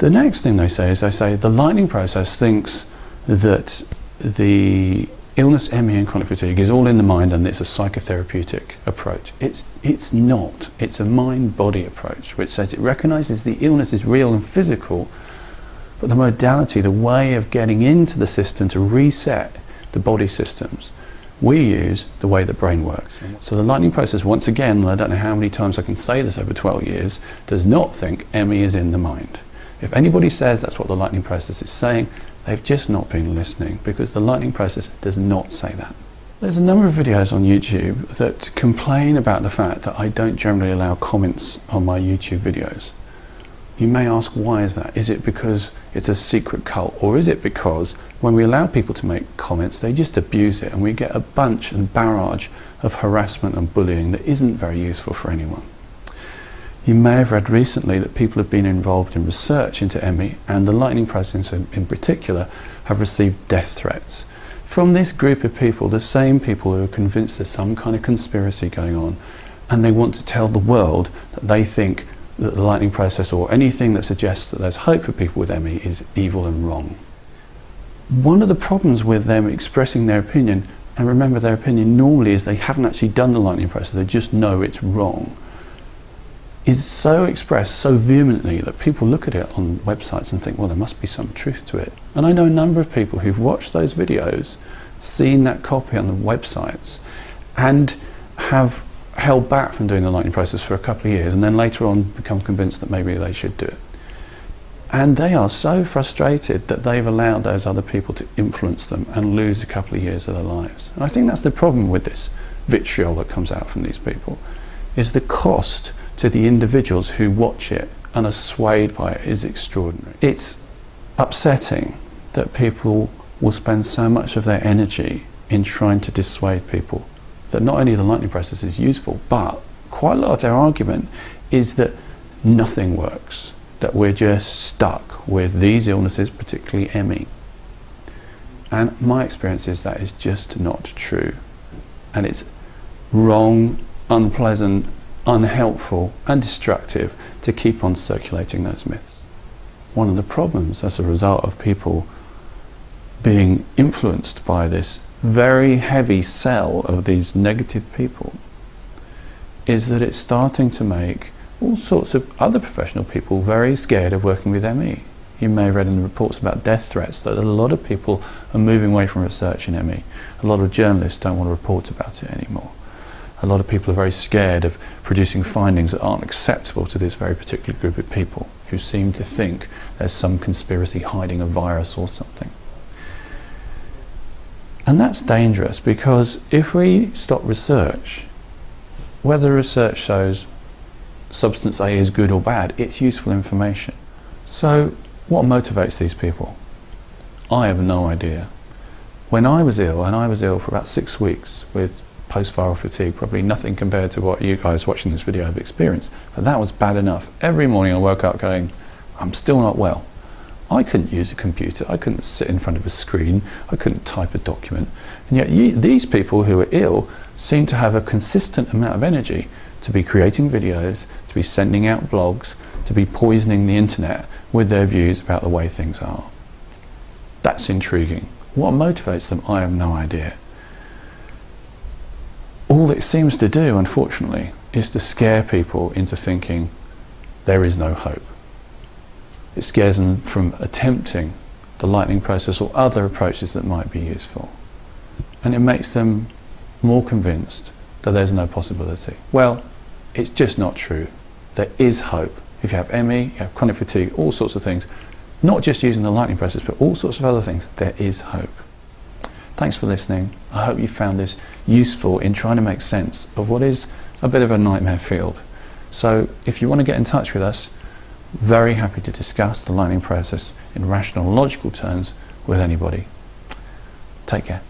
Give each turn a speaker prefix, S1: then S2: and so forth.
S1: The next thing they say is the lightning process thinks that the illness, ME and chronic fatigue is all in the mind and it's a psychotherapeutic approach. It's not. It's a mind-body approach which says it recognises the illness is real and physical, but the modality, the way of getting into the system to reset the body systems, we use the way the brain works. So the lightning process, once again, and I don't know how many times I can say this over 12 years, does not think ME is in the mind. If anybody says that's what the lightning process is saying, they've just not been listening, because the lightning process does not say that. There's a number of videos on YouTube that complain about the fact that I don't generally allow comments on my YouTube videos. You may ask, why is that? Is it because it's a secret cult, or is it because when we allow people to make comments, they just abuse it and we get a bunch and barrage of harassment and bullying that isn't very useful for anyone? You may have read recently that people have been involved in research into ME, and the lightning process in particular have received death threats from this group of people, the same people who are convinced there's some kind of conspiracy going on, and they want to tell the world that they think that the lightning process or anything that suggests that there's hope for people with ME is evil and wrong. One of the problems with them expressing their opinion, and remember their opinion normally is they haven't actually done the lightning process, they just know it's wrong, is so expressed so vehemently that people look at it on websites and think, well, there must be some truth to it. And I know a number of people who've watched those videos, seen that copy on the websites, and have held back from doing the lightning process for a couple of years, and then later on become convinced that maybe they should do it. And they are so frustrated that they've allowed those other people to influence them and lose a couple of years of their lives. And I think that's the problem with this vitriol that comes out from these people, is the cost to the individuals who watch it and are swayed by it is extraordinary. It's upsetting that people will spend so much of their energy in trying to dissuade people that not only the lightning process is useful, but quite a lot of their argument is that nothing works, that we're just stuck with these illnesses, particularly ME. And my experience is that is just not true. And it's wrong, unpleasant, unhelpful and destructive to keep on circulating those myths. One of the problems as a result of people being influenced by this very heavy cell of these negative people is that it's starting to make all sorts of other professional people very scared of working with ME. You may have read in the reports about death threats that a lot of people are moving away from research in ME. A lot of journalists don't want to report about it anymore. A lot of people are very scared of producing findings that aren't acceptable to this very particular group of people who seem to think there's some conspiracy hiding a virus or something. And that's dangerous, because if we stop research, whether research shows substance A is good or bad, it's useful information. So what motivates these people? I have no idea. When I was ill, and I was ill for about 6 weeks with post-viral fatigue, probably nothing compared to what you guys watching this video have experienced, but that was bad enough. Every morning I woke up going, I'm still not well. I couldn't use a computer, I couldn't sit in front of a screen, I couldn't type a document, and yet these people who are ill seem to have a consistent amount of energy to be creating videos, to be sending out blogs, to be poisoning the internet with their views about the way things are. That's intriguing. What motivates them, I have no idea. All it seems to do, unfortunately, is to scare people into thinking there is no hope. It scares them from attempting the lightning process or other approaches that might be useful. And it makes them more convinced that there's no possibility. Well, it's just not true. There is hope. If you have ME, you have chronic fatigue, all sorts of things, not just using the lightning process, but all sorts of other things, there is hope. Thanks for listening. I hope you found this useful in trying to make sense of what is a bit of a nightmare field. So if you want to get in touch with us, very happy to discuss the lightning process in rational, logical terms with anybody. Take care.